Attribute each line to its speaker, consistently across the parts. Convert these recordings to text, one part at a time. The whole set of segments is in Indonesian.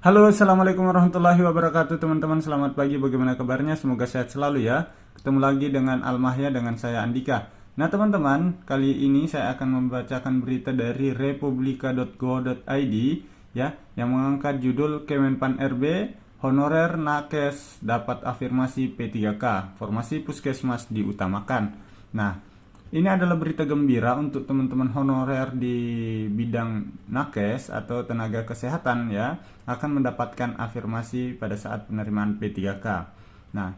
Speaker 1: Halo, assalamualaikum warahmatullahi wabarakatuh teman-teman. Selamat pagi, bagaimana kabarnya? Semoga sehat selalu ya. Ketemu lagi dengan Almahya, dengan saya Andika. Nah teman-teman, kali ini saya akan membacakan berita dari republika.go.id ya, yang mengangkat judul Kemenpan RB, honorer nakes dapat afirmasi P3K, formasi puskesmas diutamakan. Nah, ini adalah berita gembira untuk teman-teman honorer di bidang nakes atau tenaga kesehatan ya, akan mendapatkan afirmasi pada saat penerimaan P3K. Nah,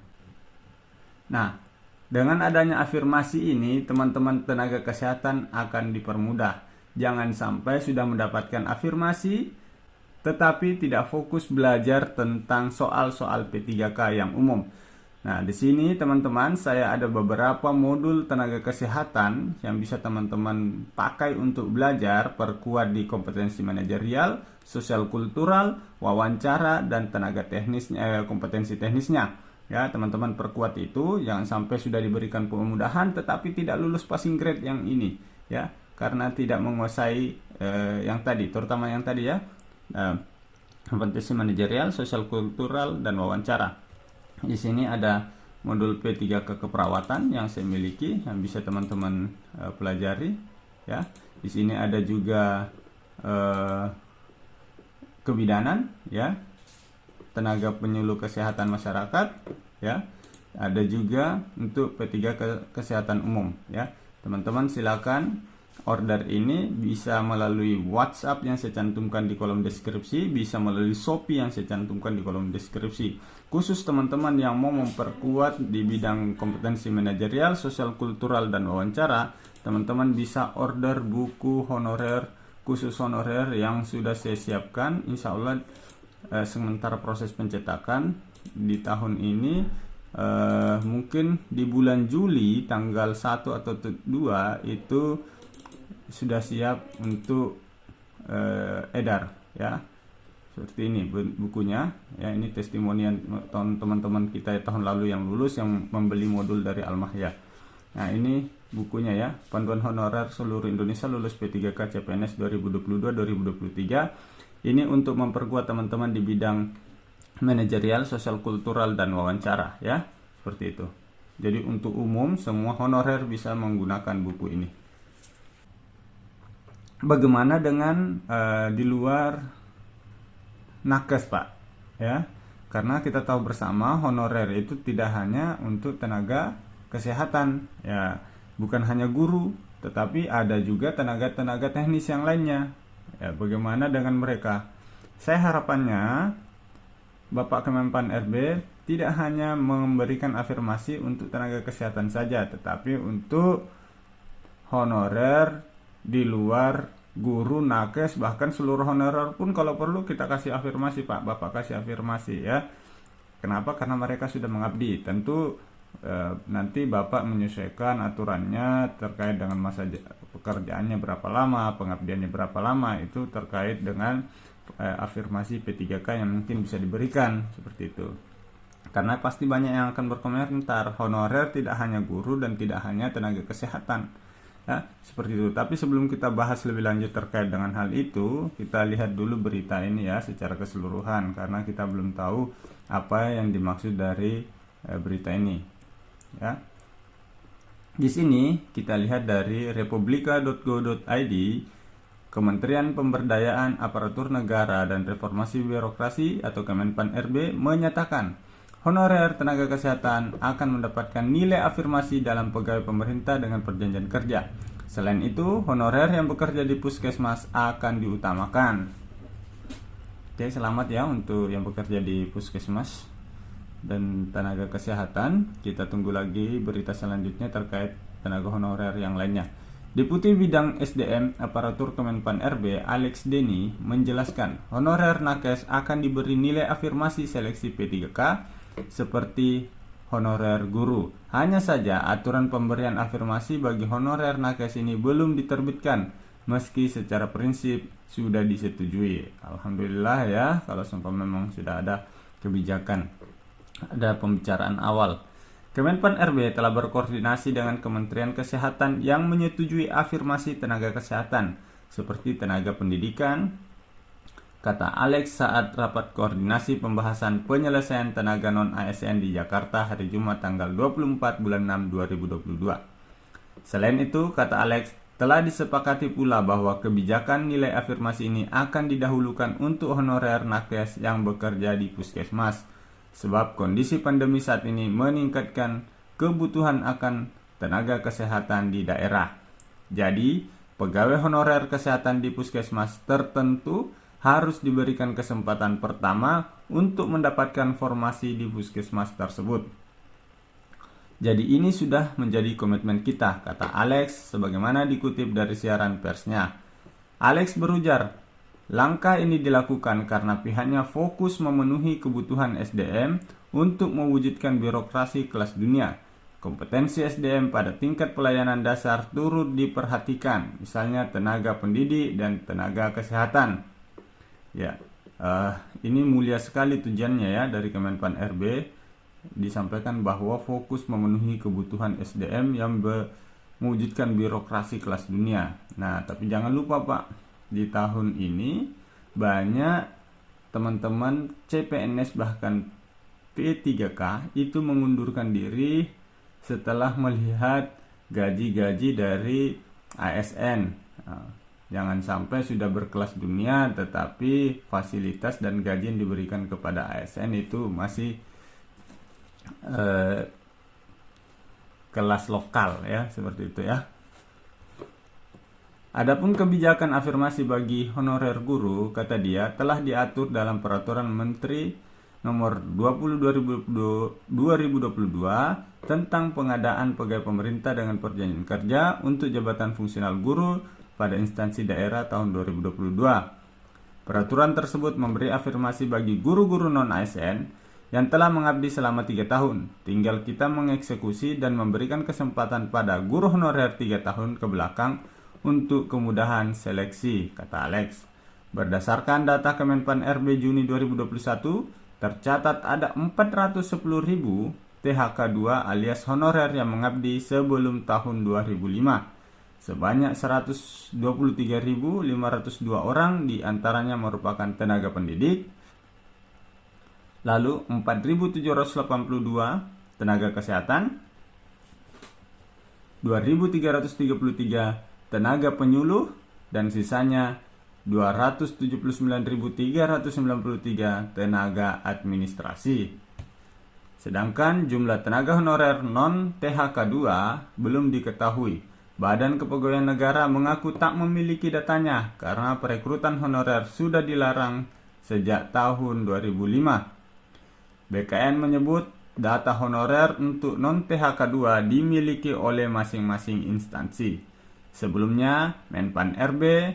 Speaker 1: dengan adanya afirmasi ini, teman-teman tenaga kesehatan akan dipermudah. Jangan sampai sudah mendapatkan afirmasi tetapi tidak fokus belajar tentang soal-soal P3K yang umum. Nah, di sini teman-teman, saya ada beberapa modul tenaga kesehatan yang bisa teman-teman pakai untuk belajar, perkuat di kompetensi manajerial, sosial kultural, wawancara, dan tenaga teknisnya, kompetensi teknisnya. Ya, teman-teman perkuat itu, jangan sampai sudah diberikan kemudahan tetapi tidak lulus passing grade yang ini, ya, karena tidak menguasai yang tadi, terutama yang tadi ya, kompetensi manajerial, sosial kultural, dan wawancara. Di sini ada modul P3K keperawatan yang saya miliki yang bisa teman-teman pelajari ya. Di sini ada juga kebidanan ya, tenaga penyuluh kesehatan masyarakat ya. Ada juga untuk P3 kesehatan umum ya. Teman-teman silakan order ini bisa melalui WhatsApp yang saya cantumkan di kolom deskripsi, bisa melalui Shopee yang saya cantumkan di kolom deskripsi. Khusus teman-teman yang mau memperkuat di bidang kompetensi manajerial, sosial kultural, dan wawancara, teman-teman bisa order buku honorer, khusus honorer yang sudah saya siapkan. Insya Allah sementara proses pencetakan di tahun ini, mungkin di bulan Juli tanggal 1 atau 2 itu sudah siap untuk edar ya, seperti ini bukunya ya. Ini testimonian teman-teman kita tahun lalu yang lulus, yang membeli modul dari Almahya. Nah, ini bukunya ya, panduan honorer seluruh Indonesia lulus P3K CPNS 2022-2023. Ini untuk memperkuat teman-teman di bidang manajerial, sosial kultural, dan wawancara ya, seperti itu. Jadi untuk umum semua honorer bisa menggunakan buku ini. Bagaimana dengan di luar nakes Pak ya, karena kita tahu bersama honorer itu tidak hanya untuk tenaga kesehatan ya, bukan hanya guru tetapi ada juga tenaga-tenaga teknis yang lainnya ya. Bagaimana dengan mereka? Saya harapannya Bapak Kemenpan RB tidak hanya memberikan afirmasi untuk tenaga kesehatan saja, tetapi untuk honorer di luar guru, nakes, bahkan seluruh honorer pun kalau perlu kita kasih afirmasi Pak, Bapak kasih afirmasi ya. Kenapa? Karena mereka sudah mengabdi. Tentu nanti Bapak menyesuaikan aturannya terkait dengan masa pekerjaannya berapa lama, pengabdiannya berapa lama, itu terkait dengan afirmasi P3K yang mungkin bisa diberikan, seperti itu. Karena pasti banyak yang akan berkomentar, honorer tidak hanya guru dan tidak hanya tenaga kesehatan ya, seperti itu. Tapi sebelum kita bahas lebih lanjut terkait dengan hal itu, kita lihat dulu berita ini ya secara keseluruhan, karena kita belum tahu apa yang dimaksud dari berita ini ya. Di sini kita lihat dari republika.go.id, Kementerian Pemberdayaan Aparatur Negara dan Reformasi Birokrasi atau Kemenpan RB menyatakan honorer tenaga kesehatan akan mendapatkan nilai afirmasi dalam pegawai pemerintah dengan perjanjian kerja. Selain itu, honorer yang bekerja di puskesmas akan diutamakan. Oke, selamat ya untuk yang bekerja di puskesmas dan tenaga kesehatan. Kita tunggu lagi berita selanjutnya terkait tenaga honorer yang lainnya. Deputi Bidang SDM Aparatur Kemenpan RB Alex Denny menjelaskan, honorer nakes akan diberi nilai afirmasi seleksi P3K seperti honorer guru. Hanya saja aturan pemberian afirmasi bagi honorer nakes ini belum diterbitkan, meski secara prinsip sudah disetujui. Alhamdulillah ya, kalau sampai memang sudah ada kebijakan, ada pembicaraan awal. Kemenpan RB telah berkoordinasi dengan Kementerian Kesehatan yang menyetujui afirmasi tenaga kesehatan seperti tenaga pendidikan, kata Alex saat rapat koordinasi pembahasan penyelesaian tenaga non-ASN di Jakarta hari Jumat tanggal 24 bulan 6 2022. Selain itu, kata Alex, telah disepakati pula bahwa kebijakan nilai afirmasi ini akan didahulukan untuk honorer nakes yang bekerja di puskesmas, sebab kondisi pandemi saat ini meningkatkan kebutuhan akan tenaga kesehatan di daerah. Jadi, pegawai honorer kesehatan di puskesmas tertentu harus diberikan kesempatan pertama untuk mendapatkan formasi di puskesmas tersebut. Jadi ini sudah menjadi komitmen kita, kata Alex, sebagaimana dikutip dari siaran persnya. Alex berujar, langkah ini dilakukan karena pihaknya fokus memenuhi kebutuhan SDM untuk mewujudkan birokrasi kelas dunia. Kompetensi SDM pada tingkat pelayanan dasar turut diperhatikan, misalnya tenaga pendidik dan tenaga kesehatan. Ya, ini mulia sekali tujuannya ya dari Kemenpan RB. Disampaikan bahwa fokus memenuhi kebutuhan SDM yang mewujudkan birokrasi kelas dunia. Nah, tapi jangan lupa Pak, di tahun ini banyak teman-teman CPNS bahkan P3K itu mengundurkan diri setelah melihat gaji-gaji dari ASN. Nah, jangan sampai sudah berkelas dunia tetapi fasilitas dan gaji yang diberikan kepada ASN itu masih kelas lokal ya, seperti itu ya. Adapun kebijakan afirmasi bagi honorer guru, kata dia, telah diatur dalam Peraturan Menteri Nomor 20 2022 tentang pengadaan pegawai pemerintah dengan perjanjian kerja untuk jabatan fungsional guru pada instansi daerah tahun 2022. Peraturan tersebut memberi afirmasi bagi guru-guru non-ASN yang telah mengabdi selama 3 tahun. Tinggal kita mengeksekusi dan memberikan kesempatan pada guru honorer 3 tahun ke belakang untuk kemudahan seleksi, kata Alex. Berdasarkan data Kemenpan RB Juni 2021, tercatat ada 410.000 THK2 alias honorer yang mengabdi sebelum tahun 2005. Sebanyak 123.502 orang diantaranya merupakan tenaga pendidik, lalu 4.782 tenaga kesehatan, 2.333 tenaga penyuluh, dan sisanya 279.393 tenaga administrasi. Sedangkan jumlah tenaga honorer non-THK2 belum diketahui. Badan Kepegawaian Negara mengaku tak memiliki datanya karena perekrutan honorer sudah dilarang sejak tahun 2005. BKN menyebut data honorer untuk non-THK2 dimiliki oleh masing-masing instansi. Sebelumnya, Menpan RB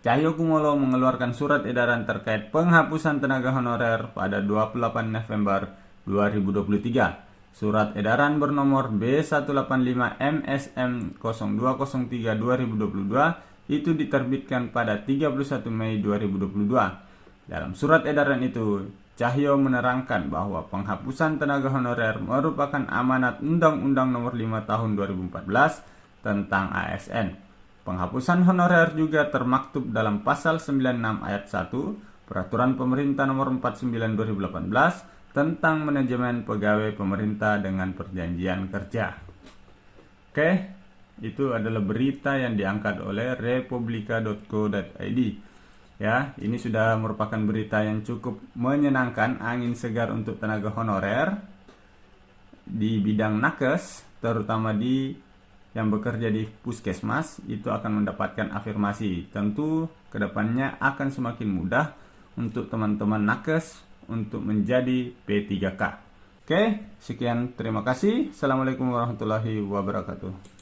Speaker 1: Cahyokumolo mengeluarkan surat edaran terkait penghapusan tenaga honorer pada 28 November 2023. Surat edaran bernomor B185 MSM 0203 2022 itu diterbitkan pada 31 Mei 2022. Dalam surat edaran itu, Cahyo menerangkan bahwa penghapusan tenaga honorer merupakan amanat Undang-Undang Nomor 5 Tahun 2014 tentang ASN. Penghapusan honorer juga termaktub dalam Pasal 96 Ayat 1 Peraturan Pemerintah Nomor 49 2018 tentang manajemen pegawai pemerintah dengan perjanjian kerja. Oke, itu adalah berita yang diangkat oleh republika.co.id. Ya, ini sudah merupakan berita yang cukup menyenangkan, angin segar untuk tenaga honorer di bidang nakes, terutama yang bekerja di puskesmas, itu akan mendapatkan afirmasi. Tentu kedepannya akan semakin mudah untuk teman-teman nakes untuk menjadi P3K. Oke, sekian, terima kasih. Assalamualaikum warahmatullahi wabarakatuh.